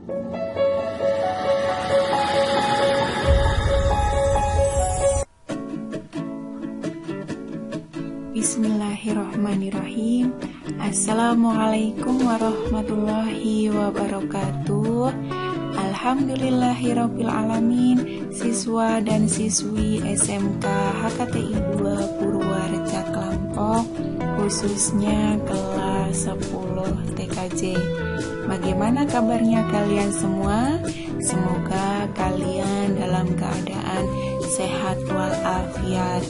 Bismillahirrahmanirrahim. Assalamualaikum warahmatullahi wabarakatuh. Alhamdulillahirabbil alamin. Siswa dan siswi SMK HKTI 2 Purwareja Klampok, khususnya kelas 10 TKJ. Bagaimana kabarnya kalian semua? Semoga kalian dalam keadaan sehat walafiat.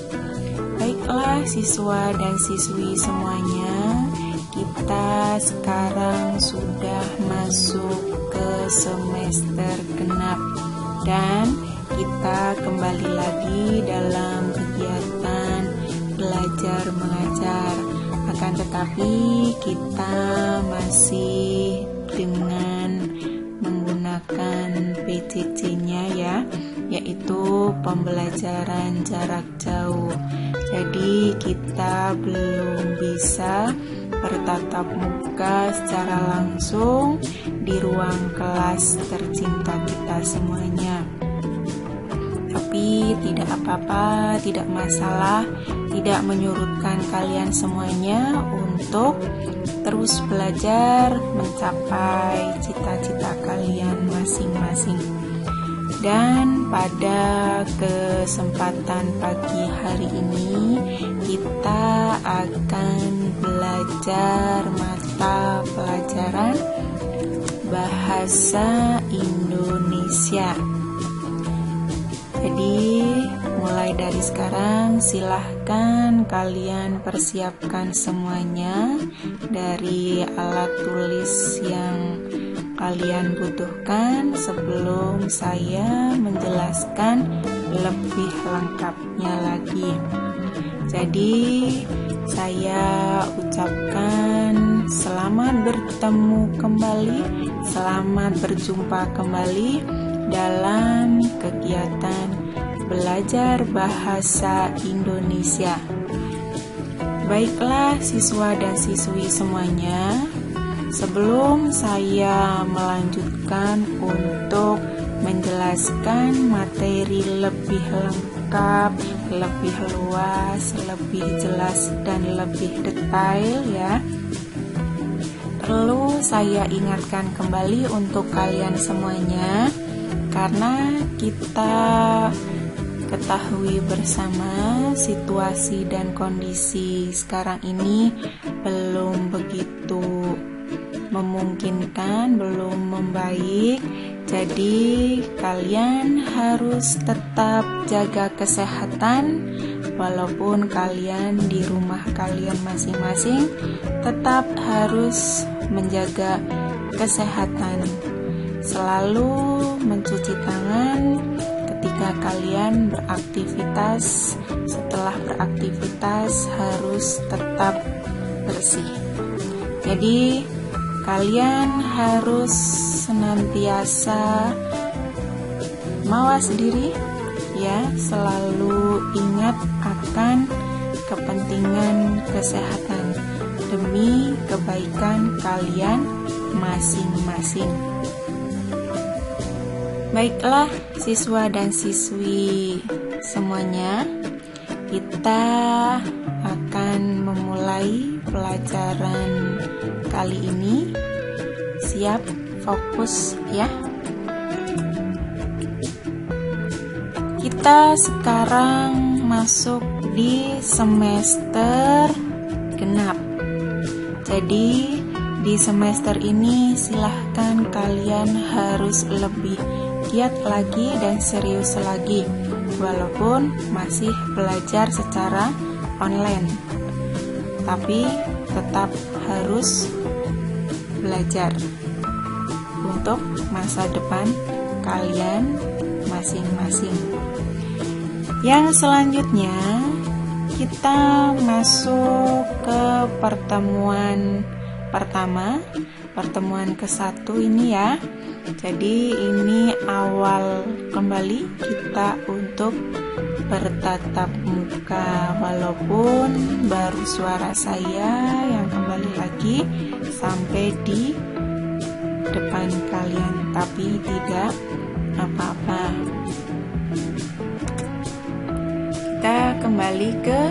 Baiklah siswa dan siswi semuanya, kita sekarang sudah masuk ke semester genap dan kita kembali lagi dalam kegiatan belajar mengajar. Akan tetapi kita masih dengan menggunakan PJJ-nya ya, yaitu pembelajaran jarak jauh. Jadi kita belum bisa bertatap muka secara langsung di ruang kelas tercinta kita semuanya. Tapi tidak apa-apa, tidak masalah, tidak menyurutkan kalian semuanya untuk terus belajar mencapai cita-cita kalian masing-masing. Dan pada kesempatan pagi hari ini kita akan belajar mata pelajaran Bahasa Indonesia. Jadi mulai dari sekarang silahkan kalian persiapkan semuanya dari alat tulis yang kalian butuhkan sebelum saya menjelaskan lebih lengkapnya lagi. Jadi saya ucapkan selamat bertemu kembali, selamat berjumpa kembali dalam kegiatan belajar bahasa Indonesia. Baiklah siswa dan siswi semuanya, sebelum saya melanjutkan untuk menjelaskan materi lebih lengkap, lebih luas, lebih jelas dan lebih detail ya, perlu saya ingatkan kembali untuk kalian semuanya, karena kita ketahui bersama situasi dan kondisi sekarang ini belum begitu memungkinkan, belum membaik. Jadi kalian harus tetap jaga kesehatan walaupun kalian di rumah kalian masing-masing, tetap harus menjaga kesehatan. Selalu mencuci tangan ketika kalian beraktivitas, setelah beraktivitas harus tetap bersih. Jadi kalian harus senantiasa mawas diri ya, selalu ingat akan kepentingan kesehatan demi kebaikan kalian masing-masing. Baiklah siswa dan siswi semuanya, kita akan memulai pelajaran kali ini. Siap, fokus ya. Kita sekarang masuk di semester genap. Jadi di semester ini silahkan kalian harus lebih giat lagi dan serius lagi, walaupun masih belajar secara online, tapi tetap harus belajar untuk masa depan kalian masing-masing. Yang selanjutnya kita masuk ke pertemuan pertama, pertemuan ke-1 ini ya. Jadi ini awal kembali kita untuk bertatap muka, walaupun baru suara saya yang kembali lagi sampai di depan kalian. tapi tidak apa-apa. Kita kembali ke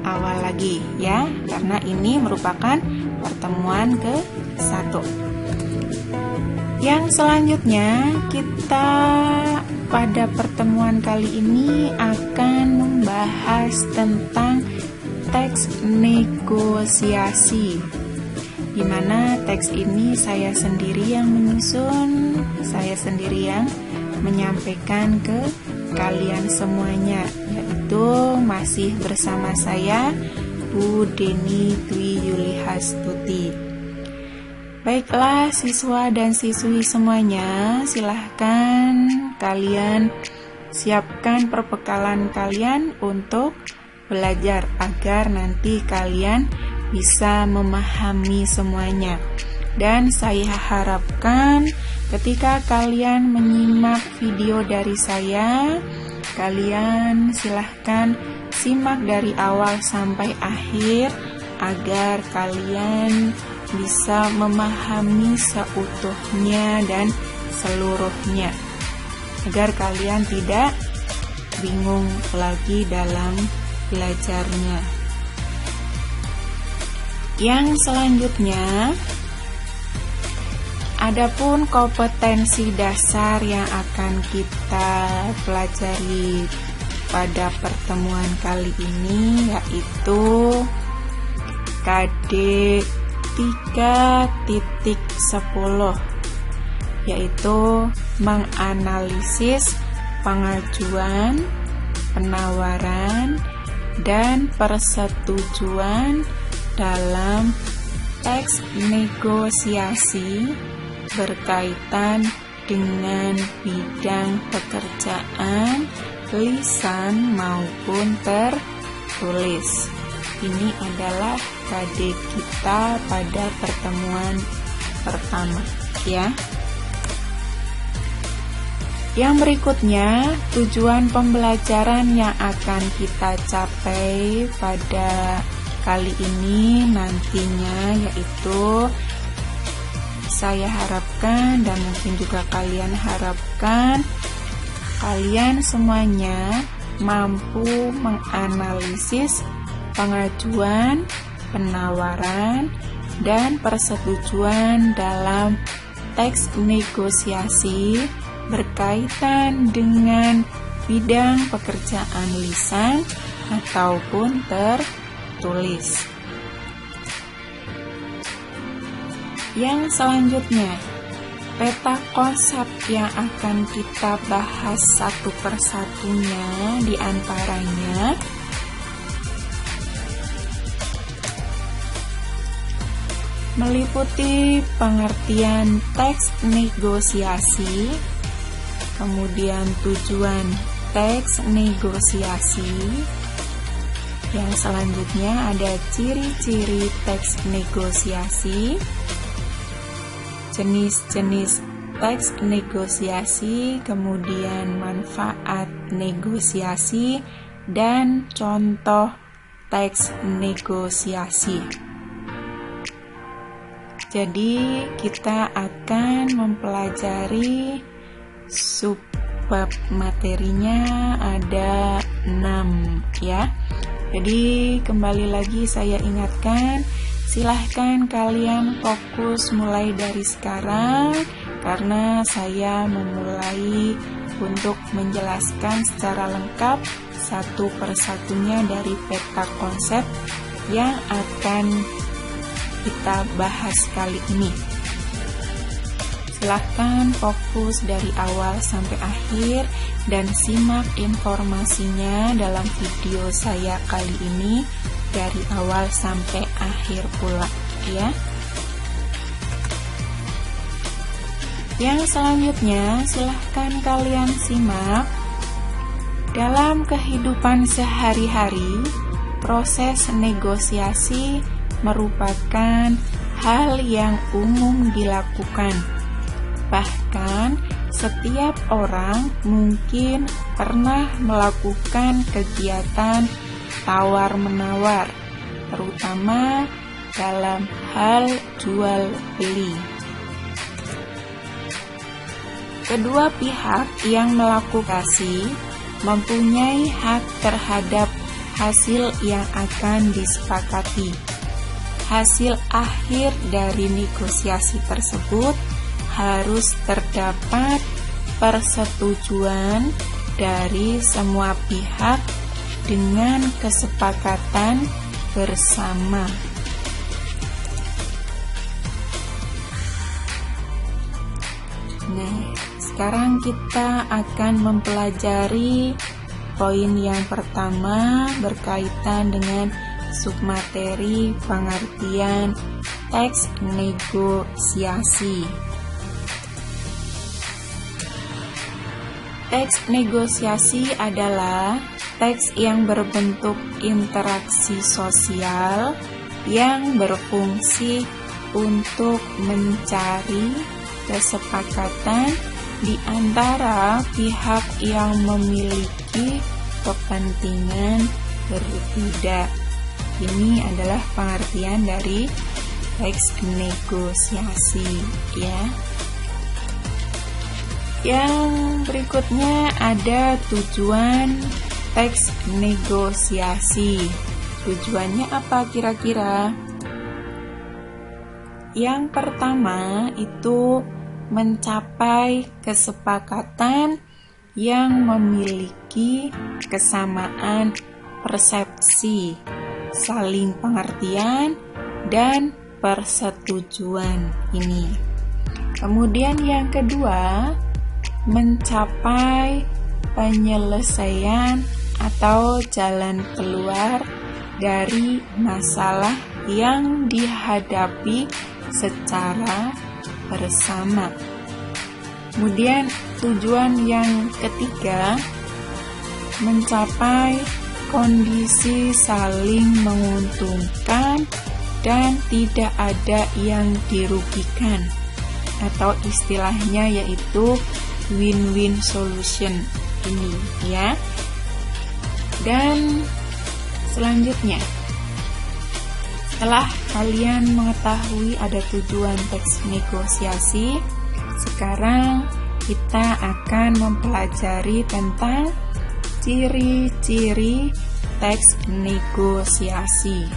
awal lagi ya, karena ini merupakan pertemuan ke-1. Yang selanjutnya, kita pada pertemuan kali ini akan membahas tentang teks negosiasi, di mana teks ini saya sendiri yang menyusun, saya sendiri yang menyampaikan ke kalian semuanya, yaitu masih bersama saya, Bu Deni Dwi Yulihastuti. Baiklah siswa dan siswi semuanya, silahkan kalian siapkan perbekalan kalian untuk belajar agar nanti kalian bisa memahami semuanya. Dan saya harapkan ketika kalian menyimak video dari saya, kalian silahkan simak dari awal sampai akhir agar kalian bisa memahami seutuhnya dan seluruhnya, agar kalian tidak bingung lagi dalam belajarnya. Yang selanjutnya, adapun kompetensi dasar yang akan kita pelajari pada pertemuan kali ini, yaitu KD 3.10, yaitu menganalisis pengajuan, penawaran, dan persetujuan dalam teks negosiasi berkaitan dengan bidang pekerjaan, lisan maupun tertulis. Ini adalah KD kita pada pertemuan pertama ya. Yang berikutnya, tujuan pembelajaran yang akan kita capai pada kali ini nantinya, yaitu saya harapkan dan mungkin juga kalian harapkan kalian semuanya mampu menganalisis pengajuan, penawaran, dan persetujuan dalam teks negosiasi berkaitan dengan bidang pekerjaan lisan ataupun tertulis. Yang selanjutnya, peta konsep yang akan kita bahas satu persatunya, di antaranya meliputi pengertian teks negosiasi, kemudian tujuan teks negosiasi. Yang selanjutnya ada ciri-ciri teks negosiasi, jenis-jenis teks negosiasi, kemudian manfaat negosiasi, dan contoh teks negosiasi. Jadi kita akan mempelajari subbab materinya ada 6 ya. Jadi kembali lagi saya ingatkan, silahkan kalian fokus mulai dari sekarang, karena saya memulai untuk menjelaskan secara lengkap satu persatunya dari peta konsep yang akan kita bahas kali ini. Silahkan fokus dari awal sampai akhir dan simak informasinya dalam video saya kali ini dari awal sampai akhir pula ya. Yang selanjutnya silahkan kalian simak. Dalam kehidupan sehari-hari, proses negosiasi merupakan hal yang umum dilakukan. Bahkan setiap orang mungkin pernah melakukan kegiatan tawar-menawar, terutama dalam hal jual beli. kedua pihak yang melakukan mempunyai hak terhadap hasil yang akan disepakati. Hasil akhir dari negosiasi tersebut harus terdapat persetujuan dari semua pihak dengan kesepakatan bersama. Nah, sekarang kita akan mempelajari poin yang pertama berkaitan dengan submateri pengertian teks negosiasi. Teks negosiasi adalah teks yang berbentuk interaksi sosial yang berfungsi untuk mencari kesepakatan di antara pihak yang memiliki kepentingan berbeda. Ini adalah pengertian dari teks negosiasi, ya. Yang berikutnya ada tujuan teks negosiasi. Tujuannya apa kira-kira? Yang pertama itu mencapai kesepakatan yang memiliki kesamaan persepsi, saling pengertian, dan persetujuan ini. Kemudian yang kedua, mencapai penyelesaian atau jalan keluar dari masalah yang dihadapi secara bersama. Kemudian tujuan yang ketiga, mencapai kondisi saling menguntungkan dan tidak ada yang dirugikan, atau istilahnya yaitu win-win solution ini, ya. Dan selanjutnya, setelah kalian mengetahui ada tujuan teks negosiasi, sekarang kita akan mempelajari tentang ciri-ciri teks negosiasi.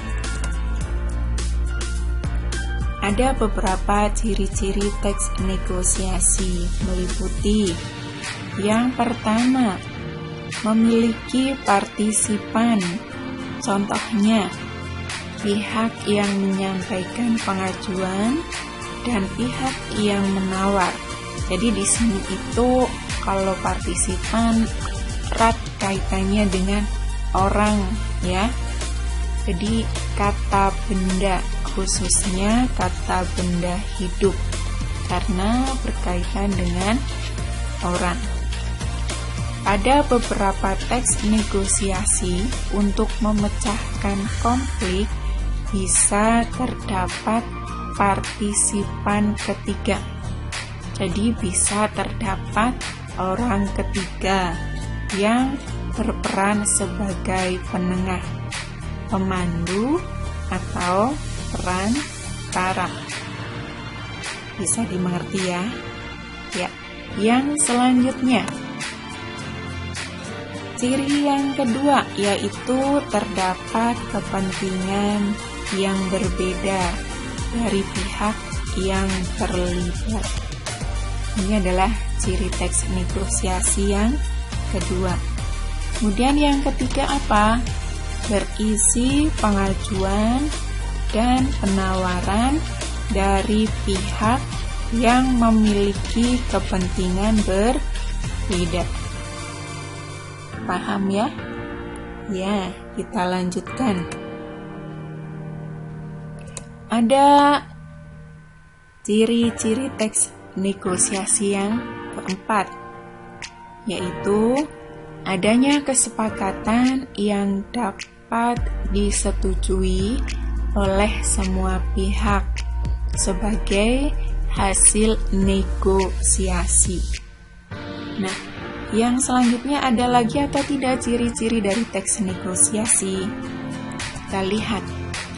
Ada beberapa ciri-ciri teks negosiasi, meliputi yang pertama, memiliki partisipan. Contohnya, pihak yang menyampaikan pengajuan dan pihak yang menawar. Jadi di sini itu kalau partisipan erat kaitannya dengan orang, ya. Jadi kata benda, khususnya kata benda hidup, karena berkaitan dengan orang. Pada beberapa teks negosiasi untuk memecahkan konflik bisa terdapat partisipan ketiga. Jadi bisa terdapat orang ketiga yang berperan sebagai penengah, pemandu, atau perantara. Bisa dimengerti, ya? Ya. Yang selanjutnya, ciri yang kedua yaitu terdapat kepentingan yang berbeda dari pihak yang terlibat. Ini adalah ciri teks negosiasi yang kedua. Kemudian yang ketiga apa? Berisi pengajuan dan penawaran dari pihak yang memiliki kepentingan berbeda. Paham, ya? Ya, kita lanjutkan. Ada ciri-ciri teks negosiasi yang keempat, yaitu adanya kesepakatan yang dapat disetujui oleh semua pihak sebagai hasil negosiasi. Nah, yang selanjutnya ada lagi atau tidak ciri-ciri dari teks negosiasi? Kita lihat.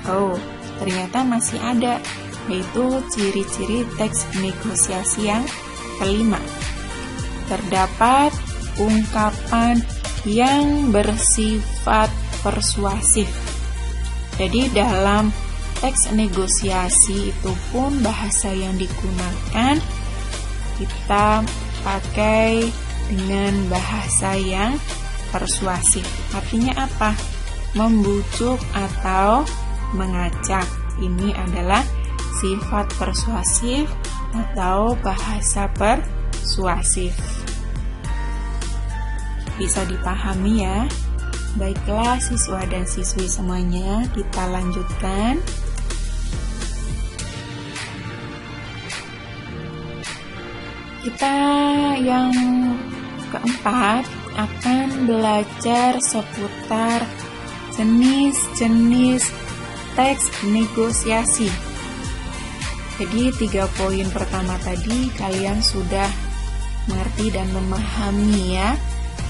Oh, ternyata masih ada, yaitu ciri-ciri teks negosiasi yang kelima. terdapat ungkapan yang bersifat persuasif. Jadi dalam teks negosiasi itu pun bahasa yang digunakan kita pakai dengan bahasa yang persuasif. Artinya apa? Membujuk atau mengajak. Ini adalah sifat persuasif atau bahasa persuasif. Bisa dipahami ya? Baiklah siswa dan siswi semuanya, kita lanjutkan. Kita yang keempat akan belajar seputar jenis-jenis teks negosiasi. Jadi 3 poin pertama tadi kalian sudah mengerti dan memahami ya.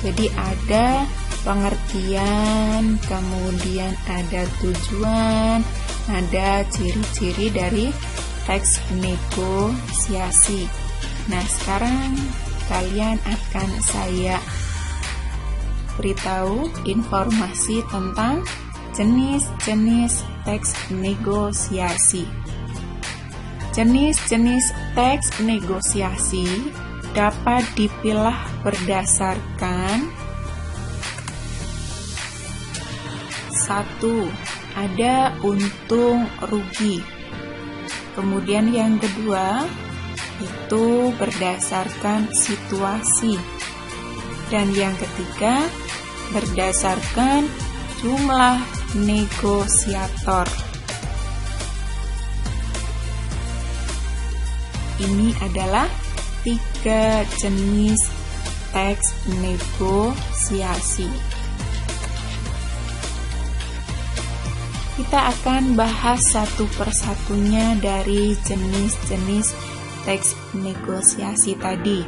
Jadi ada pengertian, kemudian ada tujuan, ada ciri-ciri dari teks negosiasi. Nah, sekarang kalian akan saya beritahu informasi tentang jenis-jenis teks negosiasi. Jenis-jenis teks negosiasi dapat dipilah berdasarkan 1. Ada untung rugi. Kemudian yang kedua itu berdasarkan situasi. Dan yang ketiga berdasarkan jumlah negosiator. Ini adalah 3 jenis teks negosiasi. Kita akan bahas satu persatunya dari jenis-jenis teks negosiasi tadi.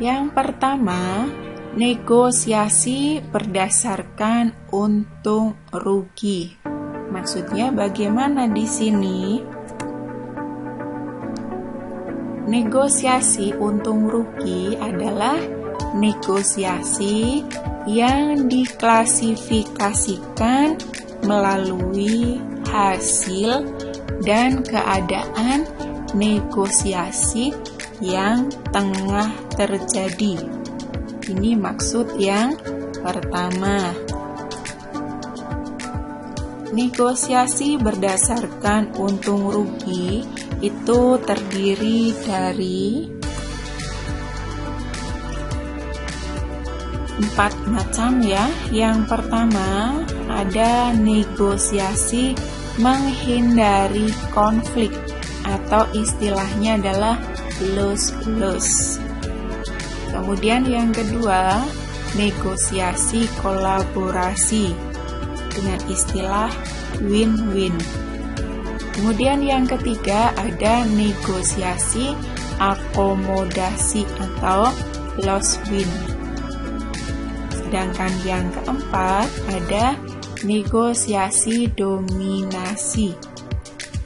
Yang pertama, negosiasi berdasarkan untung rugi. Maksudnya bagaimana di sini? Negosiasi untung rugi adalah negosiasi yang diklasifikasikan melalui hasil dan keadaan negosiasi yang tengah terjadi. Ini maksud yang pertama. Negosiasi berdasarkan untung rugi itu terdiri dari 4 macam ya. Yang pertama ada negosiasi menghindari konflik atau istilahnya adalah lose-lose. Kemudian yang kedua, negosiasi kolaborasi dengan istilah win-win. Kemudian yang ketiga ada negosiasi akomodasi atau loss-win. Sedangkan yang keempat ada negosiasi dominasi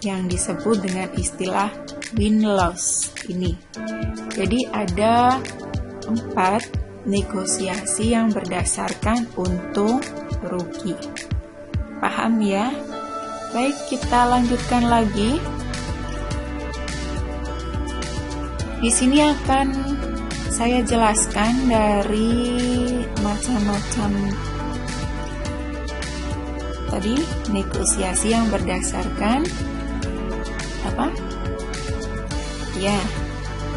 yang disebut dengan istilah win-loss ini. Jadi ada 4 negosiasi yang berdasarkan untung rugi. Paham ya? Baik, kita lanjutkan lagi. Di sini akan saya jelaskan dari macam-macam tadi negosiasi yang berdasarkan apa? Ya,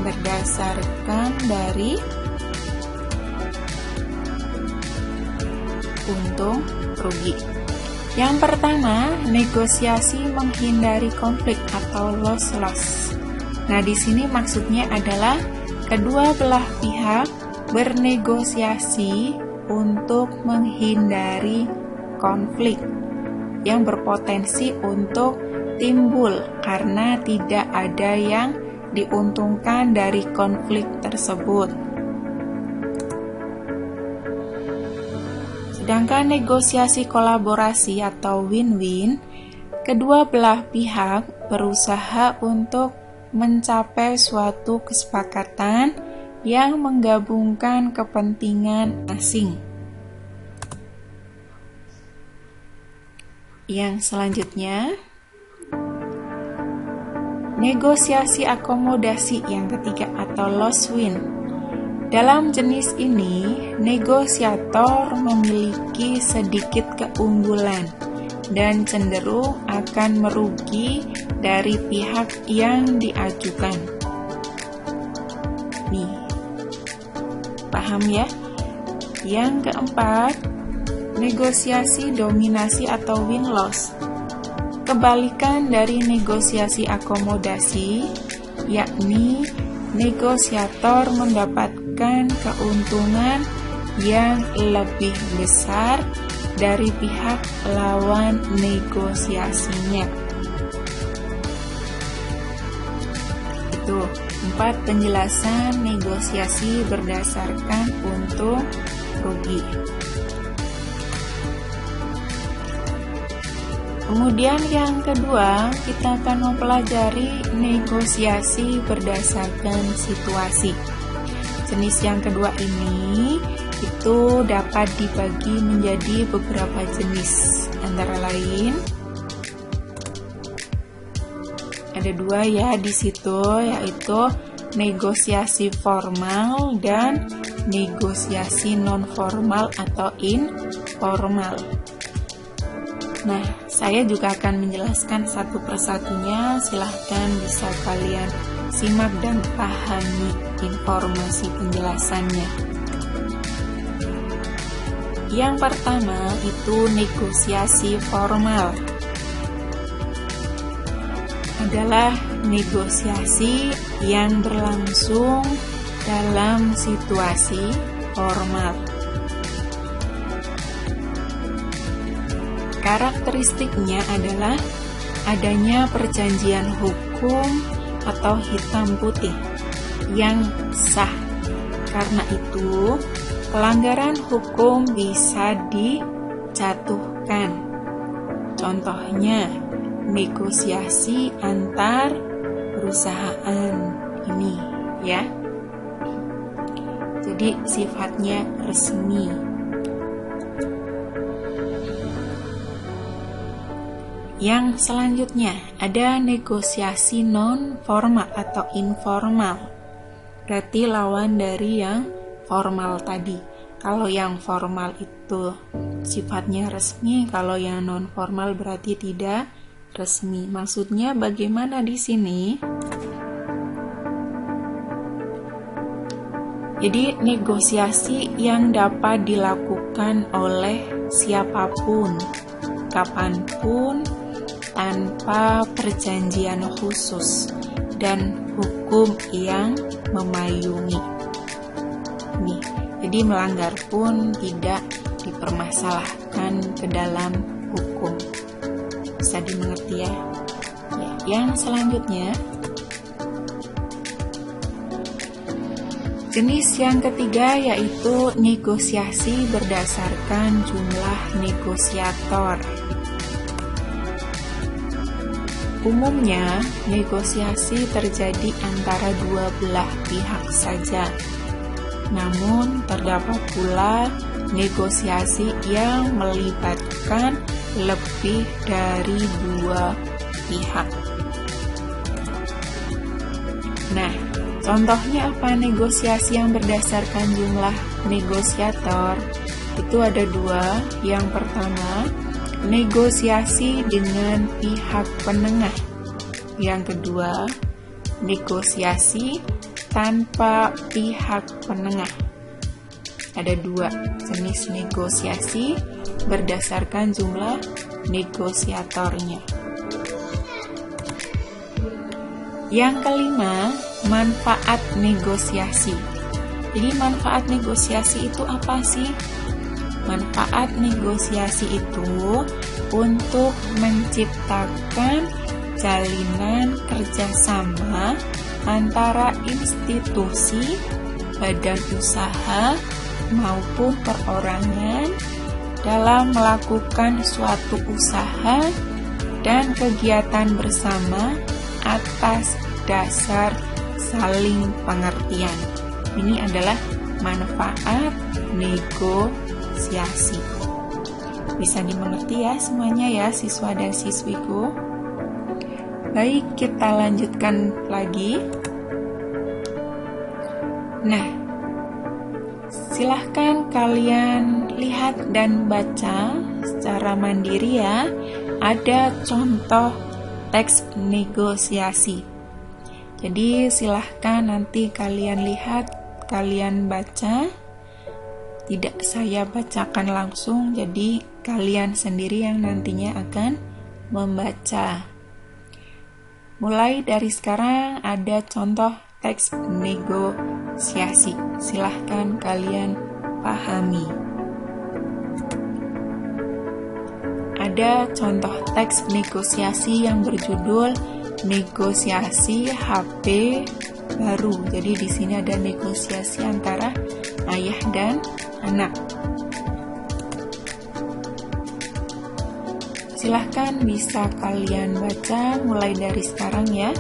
berdasarkan dari untung rugi. Yang pertama, negosiasi menghindari konflik atau loss-loss. Nah, di sini maksudnya adalah kedua belah pihak bernegosiasi untuk menghindari konflik yang berpotensi untuk timbul karena tidak ada yang diuntungkan dari konflik tersebut. Sedangkan negosiasi kolaborasi atau win-win, kedua belah pihak berusaha untuk mencapai suatu kesepakatan yang menggabungkan kepentingan asing. Yang selanjutnya, negosiasi akomodasi yang ketiga atau loss win. Dalam jenis ini, negosiator memiliki sedikit keunggulan dan cenderung akan merugi dari pihak yang diajukan. Nih, paham ya? Yang keempat, negosiasi dominasi atau win-loss. Kebalikan dari negosiasi akomodasi, yakni negosiator mendapatkan keuntungan yang lebih besar dari pihak lawan negosiasinya. Itu 4 penjelasan negosiasi berdasarkan untung rugi. Kemudian yang kedua, kita akan mempelajari negosiasi berdasarkan situasi. Jenis yang kedua ini itu dapat dibagi menjadi beberapa jenis. Antara lain ada 2 ya di situ, yaitu negosiasi formal dan negosiasi non formal atau informal. Nah, saya juga akan menjelaskan satu persatunya. Silahkan bisa kalian simak dan pahami informasi penjelasannya. Yang pertama itu negosiasi formal. Adalah negosiasi yang berlangsung dalam situasi formal. Karakteristiknya adalah adanya perjanjian hukum atau hitam putih yang sah. Karena itu, pelanggaran hukum bisa dijatuhkan. Contohnya, negosiasi antar perusahaan ini ya. Jadi sifatnya resmi. Yang selanjutnya ada negosiasi non formal atau informal. Berarti lawan dari yang formal tadi. Kalau yang formal itu sifatnya resmi, kalau yang non formal berarti tidak resmi. Maksudnya bagaimana di sini? Jadi negosiasi yang dapat dilakukan oleh siapapun, kapanpun, tanpa perjanjian khusus dan hukum yang memayungi. Nih, jadi melanggar pun tidak dipermasalahkan ke dalam hukum. Bisa dimengerti ya? Yang selanjutnya, jenis yang ketiga yaitu negosiasi berdasarkan jumlah negosiator. Umumnya, negosiasi terjadi antara dua belah pihak saja. Namun, terdapat pula negosiasi yang melibatkan lebih dari dua pihak. Nah, contohnya apa negosiasi yang berdasarkan jumlah negosiator? Itu ada 2. Yang pertama, negosiasi dengan pihak penengah. Yang kedua, negosiasi tanpa pihak penengah. Ada 2 jenis negosiasi berdasarkan jumlah negosiatornya. Yang kelima, manfaat negosiasi. Jadi manfaat negosiasi itu apa sih? Manfaat negosiasi itu untuk menciptakan jalinan kerjasama antara institusi, badan usaha, maupun perorangan dalam melakukan suatu usaha dan kegiatan bersama atas dasar saling pengertian. Ini adalah manfaat negosiasi. Bisa dimengerti ya semuanya ya siswa dan siswiku. Baik, kita lanjutkan lagi. Nah, silahkan kalian lihat dan baca secara mandiri ya. Ada contoh teks negosiasi. Jadi silahkan nanti kalian lihat, kalian baca. Tidak saya bacakan langsung, jadi kalian sendiri yang nantinya akan membaca. Mulai dari sekarang ada contoh teks negosiasi. Silahkan kalian pahami. Ada contoh teks negosiasi yang berjudul negosiasi HP baru. Jadi di sini ada negosiasi antara ayah dan anak. Silahkan bisa kalian baca mulai dari sekarang ya.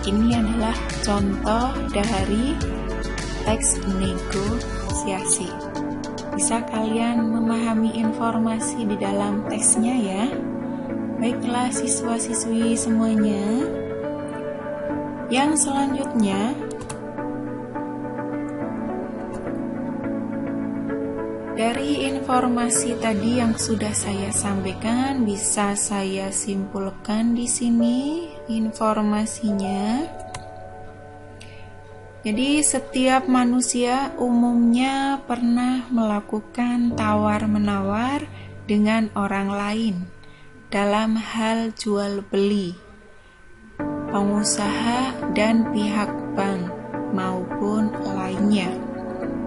Ini adalah contoh dari teks negosiasi. Bisa kalian memahami informasi di dalam teksnya ya. Baiklah siswa-siswi semuanya. Yang selanjutnya, dari informasi tadi yang sudah saya sampaikan, bisa saya simpulkan di sini informasinya. Jadi setiap manusia umumnya pernah melakukan tawar-menawar dengan orang lain dalam hal jual beli, pengusaha dan pihak bank maupun lainnya.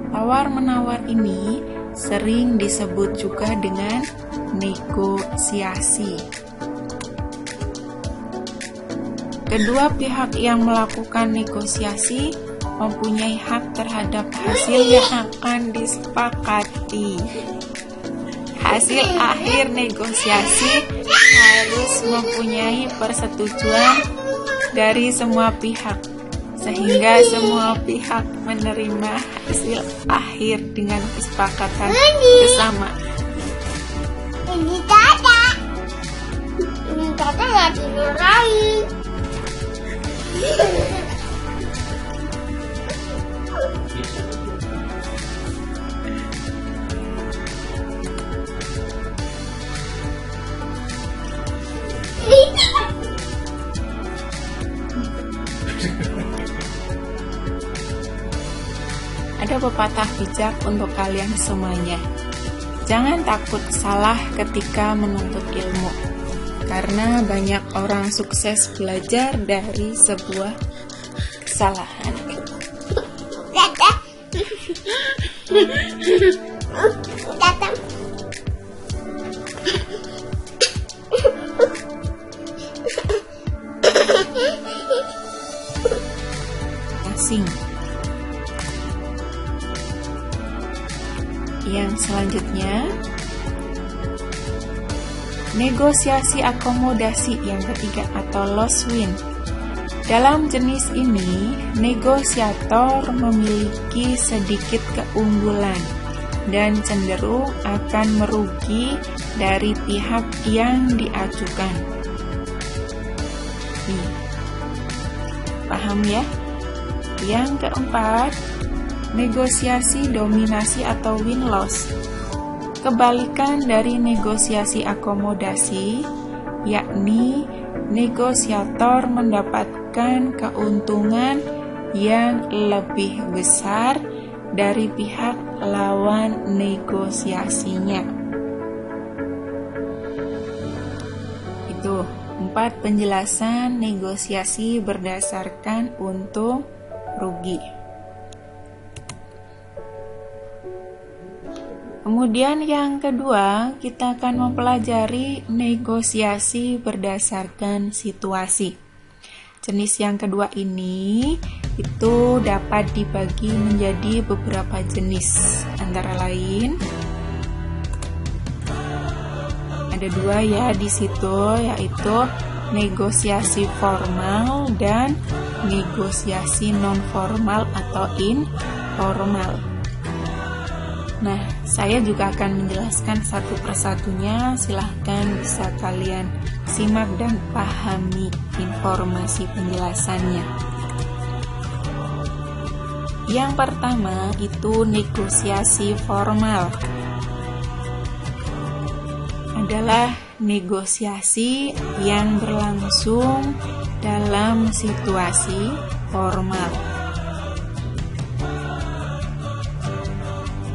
Tawar-menawar ini sering disebut juga dengan negosiasi. Kedua pihak yang melakukan negosiasi mempunyai hak terhadap hasil yang akan disepakati. Hasil akhir negosiasi harus mempunyai persetujuan dari semua pihak, sehingga semua pihak menerima hasil akhir dengan kesepakatan bersama. Ini tata nggak tidur lagi. Ada pepatah bijak untuk kalian semuanya. Jangan takut salah ketika menuntut ilmu, karena banyak orang sukses belajar dari sebuah kesalahan. asing. Yang selanjutnya, negosiasi akomodasi yang ketiga atau loss win. Dalam jenis ini, negosiator memiliki sedikit keunggulan dan cenderung akan merugi dari pihak yang diajukan. Paham ya? Yang keempat, negosiasi dominasi atau win-loss. Kebalikan dari negosiasi akomodasi, yakni negosiator mendapatkan keuntungan yang lebih besar dari pihak lawan negosiasinya. Itu 4 penjelasan negosiasi berdasarkan untung rugi. Kemudian yang kedua, kita akan mempelajari negosiasi berdasarkan situasi. Jenis yang kedua ini itu dapat dibagi menjadi beberapa jenis. Antara lain ada 2 ya di situ, yaitu negosiasi formal dan negosiasi non formal atau informal. Nah, saya juga akan menjelaskan satu persatunya. Silahkan bisa kalian simak dan pahami informasi penjelasannya. Yang pertama itu negosiasi formal. Adalah negosiasi yang berlangsung dalam situasi formal.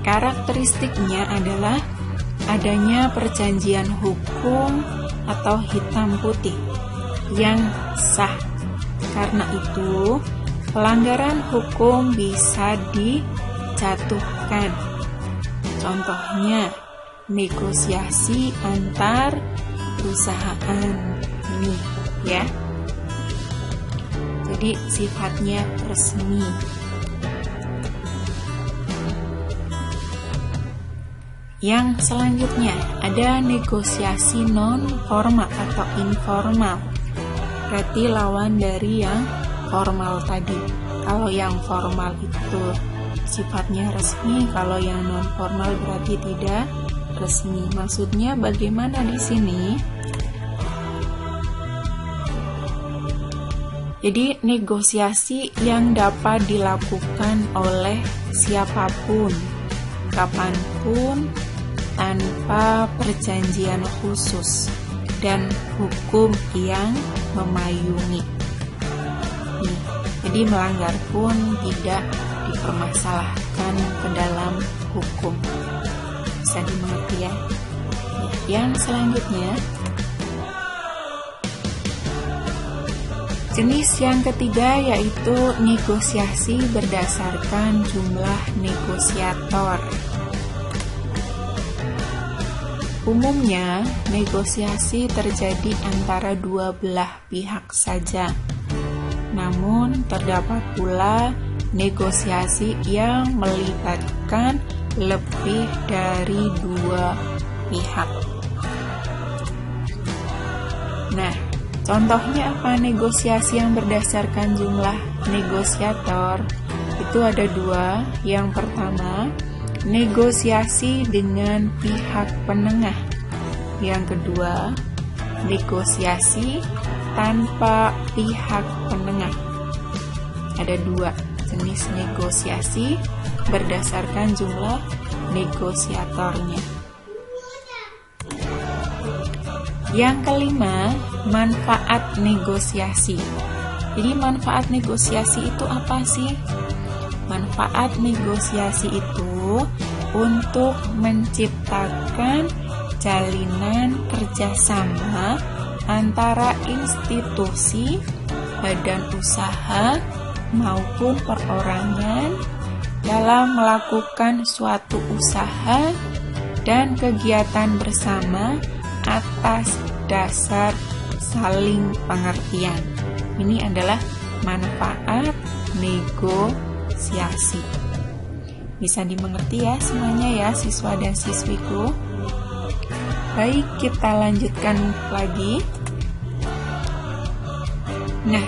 Karakteristiknya adalah adanya perjanjian hukum atau hitam putih yang sah. Karena itu, pelanggaran hukum bisa dijatuhkan. Contohnya, negosiasi antar perusahaan ini ya. Jadi sifatnya resmi. Yang selanjutnya ada negosiasi non formal atau informal. Berarti lawan dari yang formal tadi. Kalau yang formal itu sifatnya resmi, kalau yang non formal berarti tidak resmi. Maksudnya bagaimana di sini? Jadi negosiasi yang dapat dilakukan oleh siapapun, kapanpun, tanpa perjanjian khusus dan hukum yang memayungi. Jadi melanggar pun tidak dipermasalahkan ke dalam hukum. Bisa dimengerti ya. Yang selanjutnya, jenis yang ketiga yaitu negosiasi berdasarkan jumlah negosiator. Umumnya, negosiasi terjadi antara dua belah pihak saja. Namun, terdapat pula negosiasi yang melibatkan lebih dari dua pihak. Nah, contohnya apa negosiasi yang berdasarkan jumlah negosiator? Itu ada 2. Yang pertama, negosiasi dengan pihak penengah. Yang kedua, negosiasi tanpa pihak penengah. Ada 2 jenis negosiasi berdasarkan jumlah negosiatornya. Yang kelima, manfaat negosiasi. Jadi manfaat negosiasi itu apa sih? Manfaat negosiasi itu untuk menciptakan jalinan kerjasama antara institusi, badan usaha, maupun perorangan dalam melakukan suatu usaha dan kegiatan bersama atas dasar saling pengertian. Ini adalah manfaat negosiasi. Bisa dimengerti ya semuanya ya siswa dan siswiku. Baik, kita lanjutkan lagi. Nah,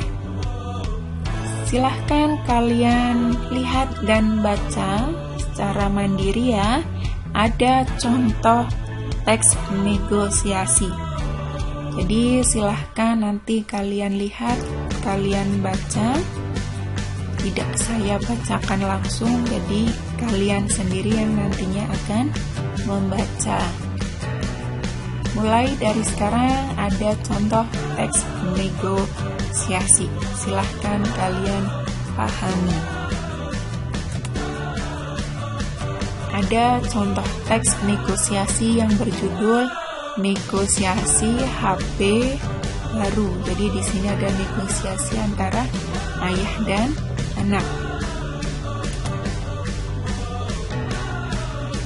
silahkan kalian lihat dan baca secara mandiri ya. Ada contoh teks negosiasi. Jadi silahkan nanti kalian lihat, kalian baca. Tidak saya bacakan langsung, jadi kalian sendiri yang nantinya akan membaca. Mulai dari sekarang ada contoh teks negosiasi. Silahkan kalian pahami. Ada contoh teks negosiasi yang berjudul negosiasi HP baru. Jadi di sini ada negosiasi antara ayah dan anak.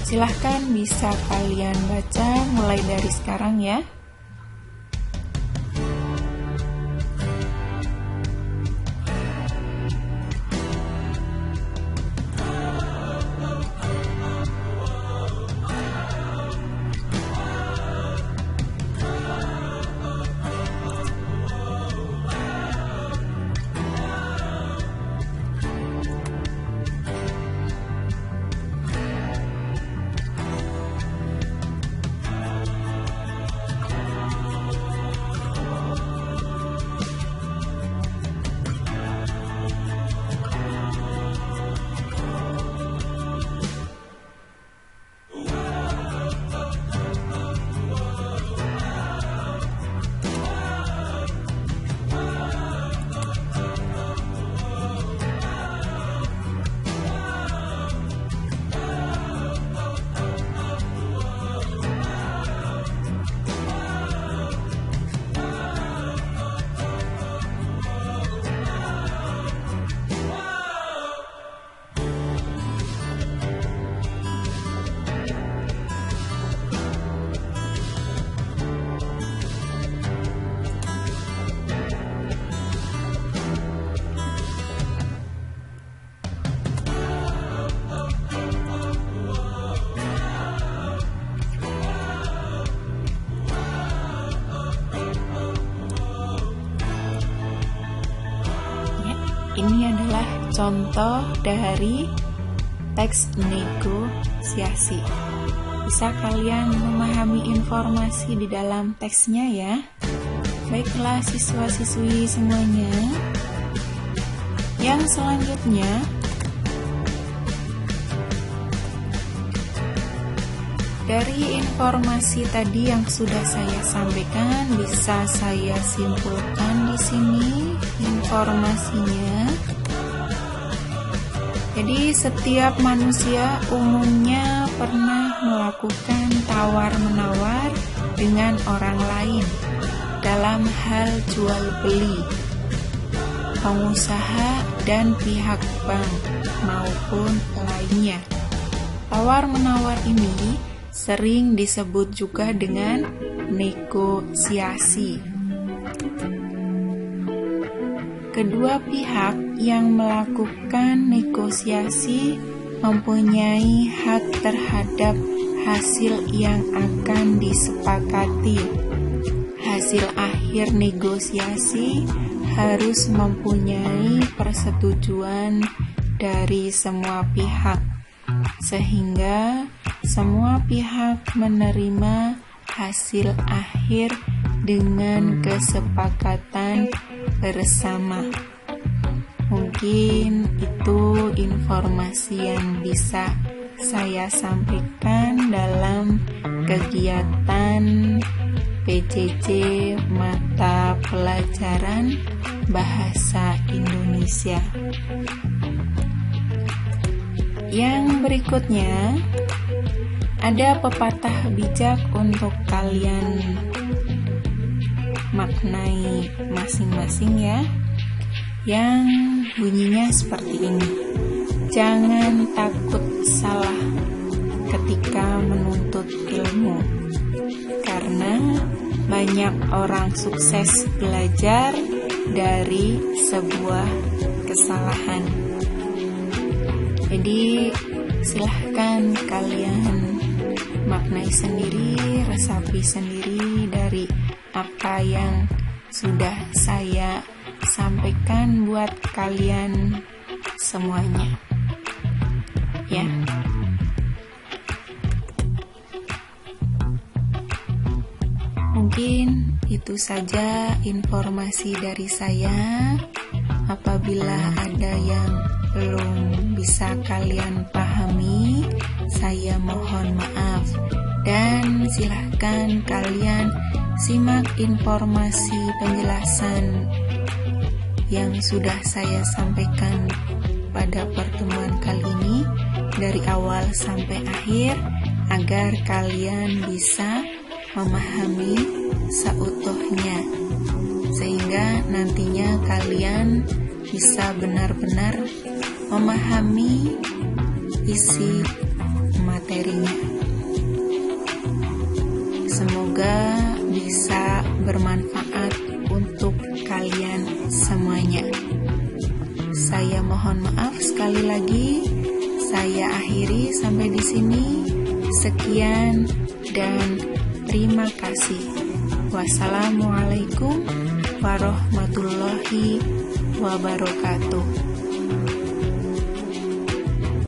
Silahkan bisa kalian baca mulai dari sekarang ya. Ini adalah contoh dari teks negosiasi. Bisa kalian memahami informasi di dalam teksnya ya. Baiklah siswa-siswi semuanya. Yang selanjutnya, dari informasi tadi yang sudah saya sampaikan, bisa saya simpulkan di sini informasinya. Jadi setiap manusia umumnya pernah melakukan tawar-menawar dengan orang lain dalam hal jual beli, pengusaha dan pihak bank maupun lainnya. Tawar-menawar ini sering disebut juga dengan negosiasi. Kedua pihak yang melakukan negosiasi mempunyai hak terhadap hasil yang akan disepakati. Hasil akhir negosiasi harus mempunyai persetujuan dari semua pihak, sehingga semua pihak menerima hasil akhir dengan kesepakatan bersama. Mungkin itu informasi yang bisa saya sampaikan dalam kegiatan PJJ mata pelajaran Bahasa Indonesia. Yang berikutnya, ada pepatah bijak untuk kalian maknai masing-masing ya, yang bunyinya seperti ini. Jangan takut salah ketika menuntut ilmu, karena banyak orang sukses belajar dari sebuah kesalahan. Jadi silahkan kalian maknai sendiri, resapi sendiri dari apa yang sudah saya sampaikan buat kalian semuanya. Ya. Mungkin itu saja informasi dari saya. Apabila ada yang belum bisa kalian pahami, saya mohon maaf. Dan silahkan kalian simak informasi penjelasan yang sudah saya sampaikan pada pertemuan kali ini dari awal sampai akhir, agar kalian bisa memahami seutuhnya, sehingga nantinya kalian bisa benar-benar memahami isi materinya. Semoga bisa bermanfaat untuk kalian semuanya. Saya mohon maaf sekali lagi. Saya akhiri sampai di sini. Sekian dan terima kasih. Wassalamualaikum warahmatullahi wabarakatuh.